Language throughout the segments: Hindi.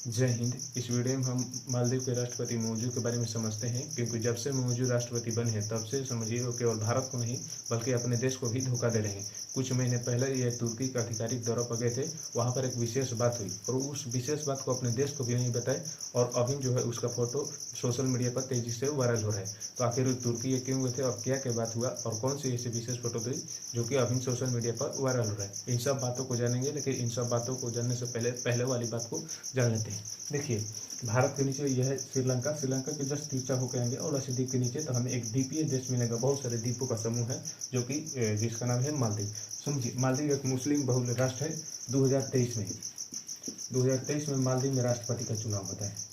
जय हिंद। इस वीडियो में हम मालदीव के राष्ट्रपति मौजू के बारे में समझते हैं, क्योंकि जब से मौजू राष्ट्रपति बने हैं तब से समझिए वो केवल भारत को नहीं बल्कि अपने देश को भी धोखा दे रहे हैं। कुछ महीने पहले ये तुर्की का आधिकारिक दौरा पर गए थे। वहां पर एक विशेष बात हुई और उस विशेष बात को अपने देश को भी नहीं बताए, और अभी जो है उसका फोटो सोशल मीडिया पर तेजी से वायरल हो रहा है। तो आखिर तुर्की ये क्यों गए थे और क्या क्या बात हुआ और कौन सी ऐसी विशेष फोटो थी जो कि अभी सोशल मीडिया पर वायरल हो रहा है, इन सब बातों को जानेंगे। लेकिन इन सब बातों को जानने से पहले वाली बात को जान लेते हैं। देखिए, भारत के नीचे यह है श्रीलंका। श्रीलंका के जस्ट तीर्चा होकर आएंगे और लक्षद्वीप के नीचे तो हमें एक द्वीपीय देश मिलेगा। बहुत सारे द्वीपों का समूह है जो कि जिसका नाम है मालदीव। समझिए, मालदीव एक मुस्लिम बहुल राष्ट्र है। 2023 में मालदीव में राष्ट्रपति का चुनाव होता है।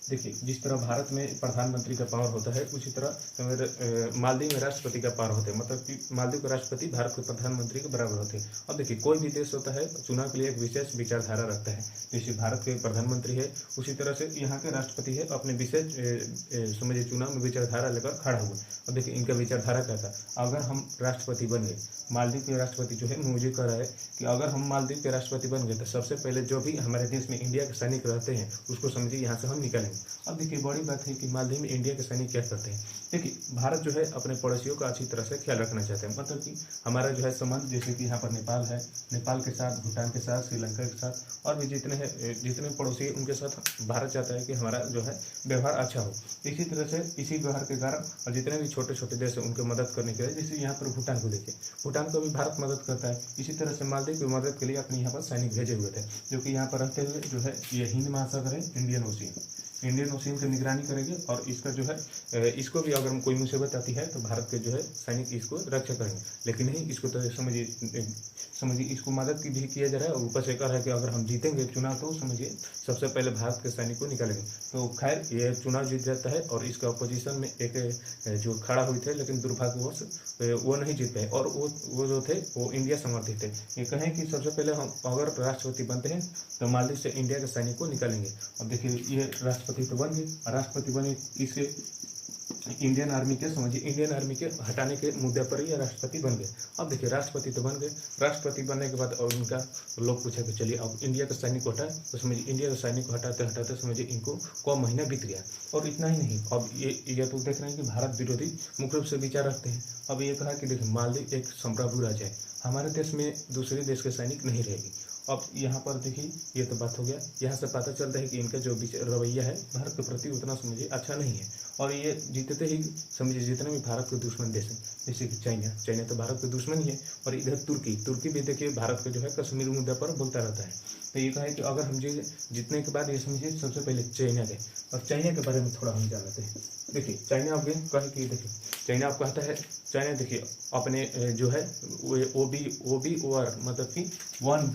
देखिए, जिस तरह भारत में प्रधानमंत्री का पावर होता है उसी तरह मालदीव में राष्ट्रपति का पावर होता है। मतलब कि मालदीव के राष्ट्रपति भारत के प्रधानमंत्री के बराबर होते हैं। अब देखिए, कोई भी देश होता है चुनाव के लिए एक विशेष विचारधारा रखता है। जैसे भारत के प्रधानमंत्री है, उसी तरह से यहाँ के राष्ट्रपति है अपने विशेष समझिए चुनाव में विचारधारा लेकर खड़ा हुआ। अब देखिए, इनका विचारधारा क्या था। अगर हम राष्ट्रपति बन गए, मालदीव के राष्ट्रपति जो है मुझे कह रहा है कि अगर हम मालदीव के राष्ट्रपति बन गए तो सबसे पहले जो भी हमारे देश में इंडिया के सैनिक रहते हैं उसको समझिए यहाँ से हम निकालेंगे। अब देखिए, बड़ी बात है कि मालदीव में इंडिया के सैनिक क्या करते हैं। देखिए, भारत जो है अपने पड़ोसियों का अच्छी तरह से ख्याल रखना चाहते हैं। मतलब कि हमारा जो है संबंध, जैसे कि यहाँ पर नेपाल है, नेपाल के साथ, भूटान के साथ, श्रीलंका के साथ और भी जितने पड़ोसी हैं उनके साथ भारत चाहता है कि हमारा जो है व्यवहार अच्छा हो। इसी तरह से इसी व्यवहार के कारण और जितने भी छोटे छोटे देश हैं उनके मदद करने के लिए, जैसे यहाँ पर भूटान को देखिए, भूटान को भी भारत मदद करता है। इसी तरह से मालदीव की मदद के लिए अपने यहाँ पर सैनिक भेजे हुए थे, जो कि यहाँ पर रहते हुए जो है ये हिंद महासागर है, इंडियन ओशियन की निगरानी करेंगे। और इसका जो है इसको भी अगर कोई मुसीबत आती है तो भारत के जो है सैनिक इसको रक्षा करेंगे। लेकिन नहीं, इसको तो समझिए इसको मदद की भी किया जा रहा है और ऊपर से कह रहा है कि अगर हम जीतेंगे चुनाव तो समझिए सबसे पहले भारत के सैनिक को निकालेंगे। तो खैर, ये चुनाव जीत जाता है और इसका अपोजिशन में एक जो खड़ा हुए थे, लेकिन दुर्भाग्यवश वो नहीं जीत पाए और वो जो थे वो इंडिया समर्थित थे। ये कहें कि सबसे पहले हम अगर राष्ट्रपति बनते हैं तो मालदीव से इंडिया के सैनिक को निकालेंगे। अब देखिए, ये राष्ट्रपति तो बन गए, राष्ट्रपति बने इसके इंडियन आर्मी के हटाने के मुद्दे पर ही राष्ट्रपति बन गए। अब देखिए, राष्ट्रपति तो बन गए, राष्ट्रपति बनने के बाद और उनका लोग पूछा कि चलिए अब इंडिया के सैनिक को हटाए, तो समझिए इंडिया के सैनिक को हटाते हटाते समझिए इनको कौन महीना बीत गया। और इतना ही नहीं, अब ये तो देख रहे हैं कि भारत विरोधी मुख्य रूप से विचार रखते हैं। अब ये कहा कि देखिए, मालदीव एक संप्रभु राज्य है, हमारे देश में दूसरे देश के सैनिक नहीं रहेगी। अब यहाँ पर देखिए, ये तो बात हो गया। यहाँ से पता चलता है कि इनका जो रवैया है भारत के प्रति उतना समझिए अच्छा नहीं है। और ये जीतते ही समझिए जितने भी भारत के दुश्मन देश हैं, जैसे कि चाइना तो भारत के दुश्मन ही है। और इधर तुर्की भी देखिए भारत के जो है कश्मीर मुद्दे पर बोलता रहता है। तो ये कहे कि अगर हम जीतने के बाद ये समझिए सबसे पहले चाइना गए। और चाइना के बारे में थोड़ा हम जान लेते हैं। देखिए, चाइना आप गए कहे कि देखिए चाइना आप कहता है, चाइना देखिए अपने जो है OBOR मतलब कि वन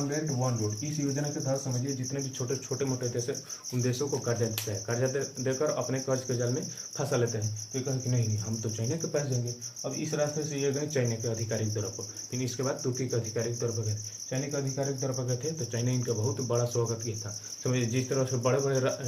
बेल्ट वन रोड, इस योजना के तहत समझिए जितने भी छोटे मोटे देश है उन देशों को कर्जा देता है। कर्जा देकर अपने कर्ज के जाल में फंसा लेते हैं। तो ये कहे कि नहीं हम तो चाइना के पास जाएंगे। अब इस रास्ते से ये गए चाइना के आधिकारिक दौर पर, फिर इसके बाद तुर्की के आधिकारिक दौर पर गए। चाइना के आधिकारिक दौर पर गए थे तो चाइना इनका बहुत बड़ा स्वागत किया था। समझिए, जिस तरह से बड़े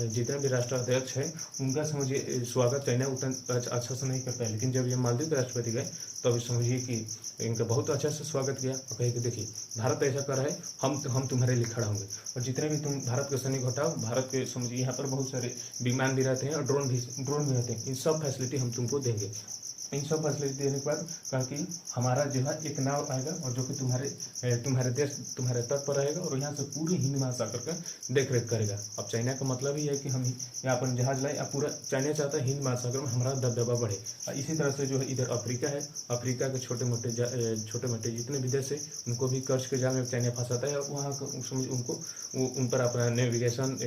जितने भी राष्ट्राध्यक्ष हैं उनका समझिए स्वागत चाइना उतना अच्छा से नहीं कर पाया। लेकिन जब ये मालदीव के राष्ट्रपति गए तो अभी समझिए कि इनका बहुत अच्छा से स्वागत किया और कहे कि देखिए भारत ऐसा कर रहा है, हम तुम्हारे लिए खड़ा होंगे। और जितने भी तुम भारत के सैनिक हटाओ, भारत के समझिए यहाँ पर बहुत सारे विमान भी रहते हैं और ड्रोन भी रहते हैं, इन सब फैसिलिटी हम तुमको देंगे। इन सब फैसिलिटी देने के बाद कहा कि हमारा जो है एक नाव आएगा और जो कि तुम्हारे देश तुम्हारे तट पर रहेगा और यहाँ से पूरी हिंद महासागर का देख रेख करेगा। अब चाइना का मतलब ही है कि हम यहाँ पर जहाज लाए। अब पूरा चाइना चाहता है हिंद महासागर में हमारा दबदबा बढ़े। इसी तरह से जो है इधर अफ्रीका है, अफ्रीका के छोटे मोटे जितने भी देश है उनको भी कर्ज के जाल में चाइना फंसाता है और वहाँ उनको उन पर अपना नेविगेशन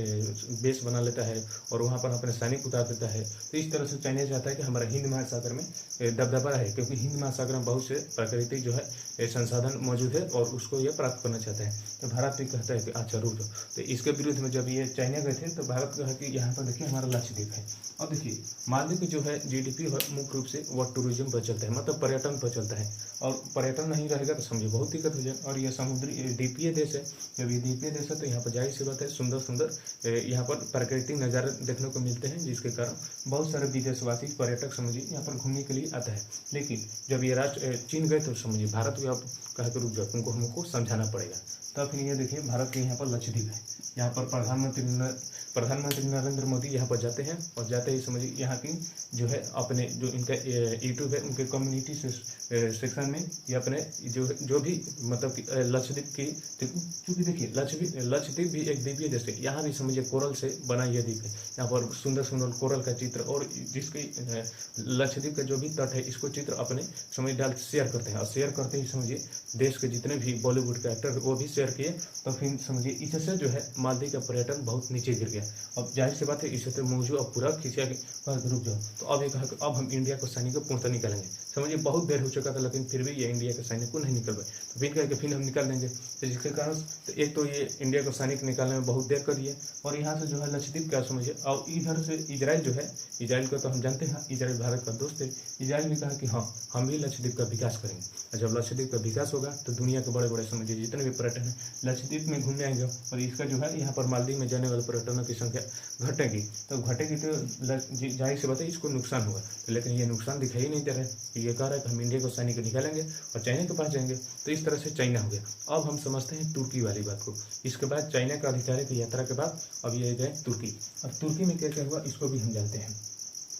बेस बना लेता है और वहाँ पर अपने सैनिक उतार देता है। तो इस तरह से चाइना चाहता है कि हमारा हिंद महासागर में दबदबा है, क्योंकि हिंद महासागर में बहुत से प्राकृतिक जो है संसाधन मौजूद है और उसको ये प्राप्त करना चाहता है। तो भारत भी कहता है कि अच्छा रुक जाओ। तो इसके विरुद्ध में जब ये चाइना गए थे तो भारत कहा कि यहाँ पर देखिए हमारा लक्षद्वीप है। अब देखिए, मालदीव की जो है GDP मुख्य रूप से वह टूरिज्म पर चलता है, मतलब पर्यटन पर चलता है। और पर्यटन नहीं रहेगा तो समझिए बहुत दिक्कत हो जाए। और ये समुद्री द्वीपीय देश है। जब ये द्वीपीय देश है तो यहाँ पर जाहिर सी बात है सुंदर यहाँ पर प्राकृतिक नज़ारे देखने को मिलते हैं, जिसके कारण बहुत सारे विदेशवासी पर्यटक समझिए यहाँ पर घूमने के लिए भी आता है। लेकिन जब ये राष्ट्र चीन गए तो समझिए भारत भी अब कहा कि रुक जाओ, तुमको हमको समझाना पड़ेगा। तब फिर ये देखिए भारत के यहाँ पर लक्षद्वीप है, यहाँ पर प्रधानमंत्री नरेंद्र मोदी यहाँ पर जाते हैं और जाते ही समझिए यहाँ की जो है अपने जो इनका यूट्यूब है उनके कम्युनिटी सेक्शन में ये अपने जो भी मतलब कि लक्षद्वीप की, क्योंकि देखिए लक्षद्वीप भी एक द्वीप है, जैसे यहाँ भी समझिए कोरल से बना यह द्वीप है। यहाँ पर सुंदर सुंदर कोरल का चित्र और जिसकी लक्षद्वीप का जो भी तट है इसको चित्र अपने समझ डाल शेयर करते हैं और शेयर करते ही समझिए देश के जितने भी बॉलीवुड के एक्टर वो भी शेयर किए। तो फिर समझिए इससे जो है मालदीव का पर्यटन बहुत नीचे गिर गया। अब जाहिर सी बात है इससे तो मौजूद अब पूरा खींचा रुक जाओ। तो अब ये कहा कि अब हम इंडिया को सैनिक को पूर्णतः निकालेंगे। समझिए बहुत देर हो चुका था लेकिन फिर भी ये इंडिया के सैनिक को नहीं निकल पाए। तो फिर कहा कि फिर हम निकाल देंगे। तो जिसके कारण तो एक तो ये इंडिया को सैनिक निकालने में बहुत देर कर दिए और यहाँ से जो है लक्षद्वीप क्या समझिए। और इधर से इजराइल जो है, इजराइल को तो हम जानते हैं इजराइल भारत का दोस्त है। इजराइल ने कहा कि हाँ हम भी लक्षद्वीप का विकास करेंगे और जब लक्षद्वीप का विकास होगा तो दुनिया के बड़े बड़े समझिए जितने भी पर्यटन है लक्षद्वीप में घूमने आएंगे और इसका जो है यहाँ पर मालदीव में जाने वाले पर्यटनों की संख्या घटेगी। तो घटेगी तो जाहिर से बात है इसको नुकसान होगा। तो लेकिन ये नुकसान दिखाई नहीं दे रहा है। ये कह रहा है कि हम इंडिया को सैनिक निकालेंगे और चाइना के पास जाएंगे। तो इस तरह से चाइना हो गया। अब हम समझते हैं तुर्की वाली बात को। इसके बाद चाइना का अधिकारी की यात्रा के बाद अब ये गए तुर्की। अब तुर्की में क्या क्या हुआ इसको भी हम जानते हैं।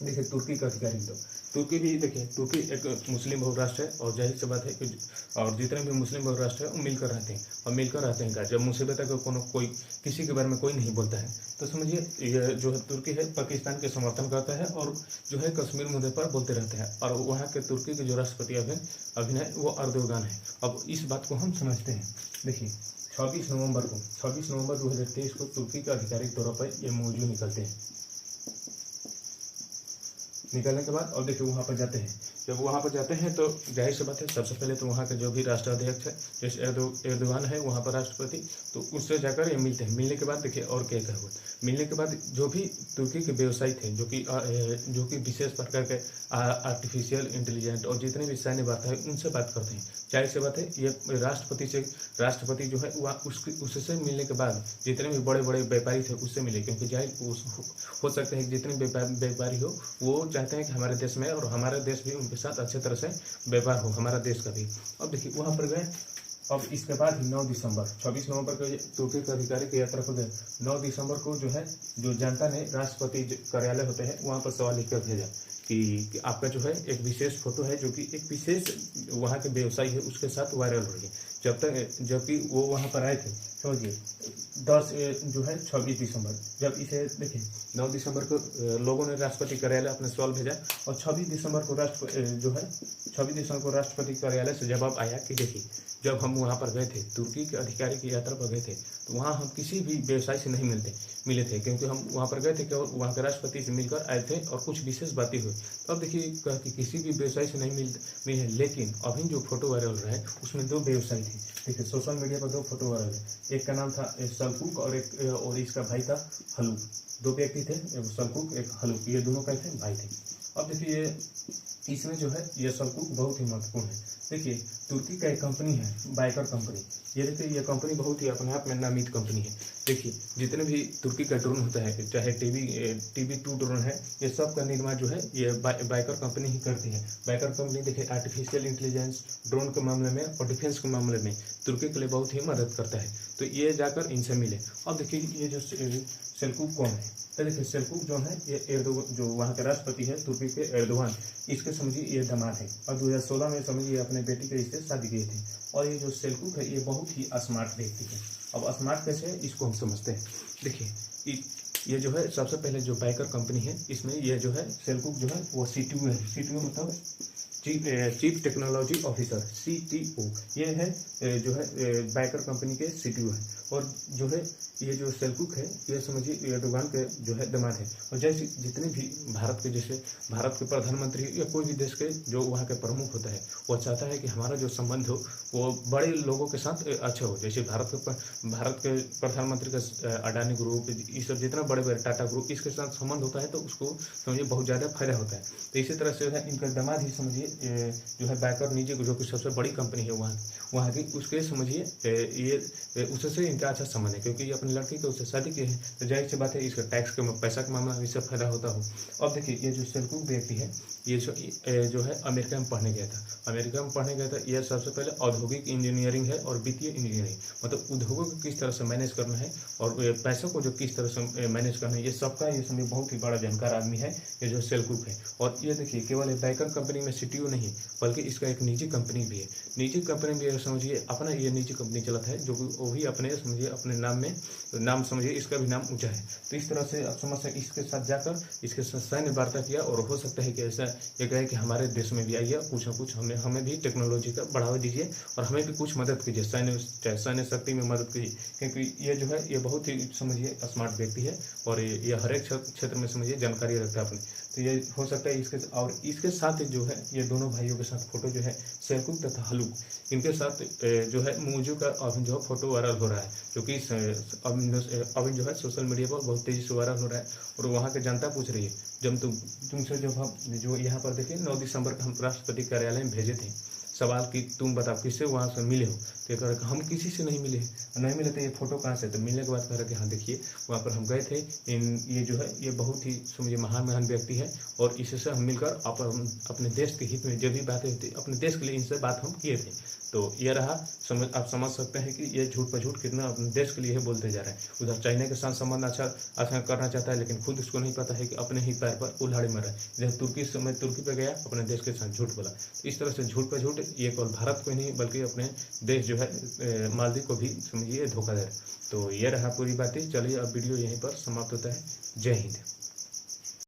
देखिए तुर्की का अधिकारी तो तुर्की भी देखिए तुर्की एक मुस्लिम बहुराष्ट्र है और जाहिर सी बात है कि और जितने भी मुस्लिम बहुराष्ट्र है वो मिलकर रहते हैं और मिलकर रहते हैं। जब मुसीबत है कोई किसी के बारे में कोई नहीं बोलता है तो समझिए ये जो है तुर्की है पाकिस्तान के समर्थन करता है और जो है कश्मीर मुद्दे पर बोलते रहते हैं। और वहाँ के तुर्की के जो राष्ट्रपति अभी है वो अर्दोगान है। अब इस बात को हम समझते हैं। देखिए 26 नवंबर 2023 को तुर्की के आधिकारिक तौर पर ये मौजूद निकलते हैं। निकलने के बाद और देखिए वहाँ पर जाते हैं। जब वहाँ पर जाते हैं तो जाहिर सी बात है सबसे पहले तो वहाँ के जो भी राष्ट्राध्यक्ष है जैसे एर्दोगान है वहाँ पर राष्ट्रपति, तो उससे जाकर ये मिलते हैं। मिलने के बाद देखिए और क्या क्या हुआ। मिलने के बाद जो भी तुर्की के व्यवसायी थे जो कि विशेष प्रकार के आर्टिफिशियल इंटेलिजेंस और जितने भी सैन्य वार्ता है उनसे बात करते हैं। जाहिर सी बात है ये राष्ट्रपति जो है वह उससे मिलने के बाद जितने भी बड़े बड़े व्यापारी थे उससे मिले, क्योंकि जाहिर हो सकता है कि जितने व्यापारी हो वो चाहते हैं कि हमारे देश में और हमारा देश भी उनके साथ अच्छे तरह से व्यापार हो, हमारा देश का भी। अब देखिए वहाँ पर गए। अब इसके बाद 9 दिसंबर 26 नवंबर को तुर्की के अधिकारी की यात्रा पर गए। 9 दिसंबर को जो है जो जनता ने राष्ट्रपति कार्यालय होते हैं वहाँ पर सवाल लिखकर भेजा कि आपका जो है एक विशेष फोटो है जो कि एक विशेष वहाँ के व्यवसायी है उसके साथ वायरल हो रही है। जबकि वो वहाँ पर आए थे समझिए 26 दिसंबर जब इसे देखिए 9 दिसंबर को लोगों ने राष्ट्रपति कार्यालय अपना सवाल भेजा और 26 दिसंबर को राष्ट्रपति कार्यालय से जवाब आया कि देखिए जब हम वहाँ पर गए थे तुर्की के अधिकारी की यात्रा पर गए थे तो वहाँ हम किसी भी व्यवसायी से नहीं मिले थे, क्योंकि हम वहाँ पर गए थे केवल वहाँ के राष्ट्रपति से मिलकर आए थे और कुछ विशेष बातें हुई। तो अब देखिए कि किसी भी व्यवसायी से नहीं मिले, लेकिन अभी जो फोटो वायरल रहा है उसमें 2 व्यवसायी थे। देखिए सोशल मीडिया पर 2 फोटो वायरल है। एक का नाम था सलकुक और इसका भाई था हलूक। 2 व्यक्ति थे, एक सलकुक एक हलूक, ये दोनों का थे भाई थे। अब देखिए इसमें जो है ये सलकुक बहुत ही महत्वपूर्ण है। देखिए तुर्की का एक कंपनी है बाइकर कंपनी। ये देखिए ये कंपनी बहुत ही अपने आप में नामित कंपनी है। देखिए जितने भी तुर्की का ड्रोन होता है चाहे TB2 ड्रोन है ये सब का निर्माण जो है ये बाइकर कंपनी ही करती है। बाइकर कंपनी देखिए आर्टिफिशियल इंटेलिजेंस ड्रोन के मामले में और डिफेंस के मामले में तुर्की के लिए बहुत ही मदद करता है। तो ये जाकर इनसे मिले। अब देखिए ये जो सेल्कुक कौन है, तो देखिए सेल्कुक जो है ये जो वहाँ के राष्ट्रपति है तुर्की के एर्दोगान, इसके समझिए ये दामाद है और 2016 में समझिए अपने बेटी के रिश्ते शादी किए थे। और ये जो सेल्कुक है ये बहुत ही स्मार्ट व्यक्ति है। अब स्मार्ट कैसे है इसको हम समझते हैं। देखिए ये जो है सबसे पहले जो बाइकर कंपनी है इसमें ये जो है सेल्कुक जो है वो CTO है। CTO मतलब चीफ टेक्नोलॉजी ऑफिसर CTO। ये है जो है बाइकर कंपनी के CTO है। और जो है ये जो सेल्कुक है ये समझिए एर्दोगान के जो है दामाद है। और जैसे जितने भी भारत के प्रधानमंत्री या कोई भी देश के जो वहाँ के प्रमुख होता है वो चाहता है कि हमारा जो संबंध हो वो बड़े लोगों के साथ अच्छा हो। जैसे भारत के प्रधानमंत्री का अडानी ग्रुप ये सब जितना बड़े बड़े टाटा ग्रुप इसके साथ संबंध होता है तो उसको समझिए बहुत ज़्यादा फायदा होता है। तो इसी तरह से है इनका दामाद ही समझिए जो है बाइकर निजी जो कि सबसे बड़ी कंपनी है वहाँ वहाँ की उसके समझिए ये उससे इनका अच्छा संबंध है, क्योंकि ये अपनी लड़की को उससे शादी की है, तो जाहिर सी बात है इसका टैक्स का पैसा का मामला इससे फायदा होता हो। अब देखिए ये जो सेल्कुक व्यक्ति है, ये जो है अमेरिका में पढ़ने गया था। अमेरिका में पढ़ने गया था, यह सबसे पहले औद्योगिक इंजीनियरिंग है और वित्तीय इंजीनियरिंग, मतलब उद्योगों को किस तरह से मैनेज करना है और पैसों को जो किस तरह से मैनेज करना है, ये सबका ये समझिए बहुत ही बड़ा जानकार आदमी है ये जो सेल्कुक है। और ये देखिए केवल बैकर कंपनी में सीटीओ नहीं, बल्कि इसका एक निजी कंपनी भी है। निजी कंपनी भी समझिए अपना ये निजी कंपनी चलाता है, जो वो भी अपने समझिए अपने नाम समझिए इसका भी नाम ऊंचा है। तो इस तरह से आप समझ सकते इसके साथ जाकर इसके साथ सैन्य वार्ता किया, और हो सकता है कि ऐसा ये कहे कि हमारे देश में भी आइए, कुछ न कुछ हमें भी टेक्नोलॉजी का बढ़ावा दीजिए और हमें भी कुछ मदद कीजिए, सैन्य शक्ति में मदद कीजिए, क्योंकि ये जो है ये बहुत ही समझिए स्मार्ट व्यक्ति है और ये हर एक क्षेत्र में समझिए जानकारी रखता है अपनी। तो ये हो सकता है इसके साथ जो है ये दोनों भाइयों के साथ फोटो जो है सेल्कुक तथा हलुक, इनके साथ जो है मूजू का अभी जो फोटो वायरल हो रहा है, जो कि अभी जो है सोशल मीडिया पर बहुत तेजी से वायरल हो रहा है। और वहाँ की जनता पूछ रही है, जब तुमसे जो यहाँ पर देखिए 9 दिसंबर को हम राष्ट्रपति कार्यालय में भेजे थे सवाल कि तुम बताओ किससे वहाँ से मिले हो, तो कह रहे हम किसी से नहीं मिले तो ये फोटो कहाँ से, तो मिलने के बाद कह रहे कि हाँ देखिए वहाँ पर हम गए थे, ये जो है ये बहुत ही समझिए महान व्यक्ति है और इससे हम मिलकर अपने देश के हित में जो भी बातें होती अपने देश के लिए इनसे बात हम किए थे। तो ये रहा आप समझ सकते हैं कि ये झूठ पर झूठ कितना अपने देश के लिए बोलते जा रहे हैं। उधर चाइना के साथ संबंध अच्छा करना चाहता है, लेकिन खुद उसको नहीं पता है कि अपने ही पैर पर कुल्हाड़ी मारा है। इधर तुर्की पे गया, अपने देश के साथ झूठ बोला। इस तरह से झूठ पर झूठ ये केवल भारत को नहीं बल्कि अपने देश जो है मालदीव को भी समझिए धोखा दे रहा है। तो ये रहा पूरी बातें। चलिए अब वीडियो यहीं पर समाप्त होता है। जय हिंद।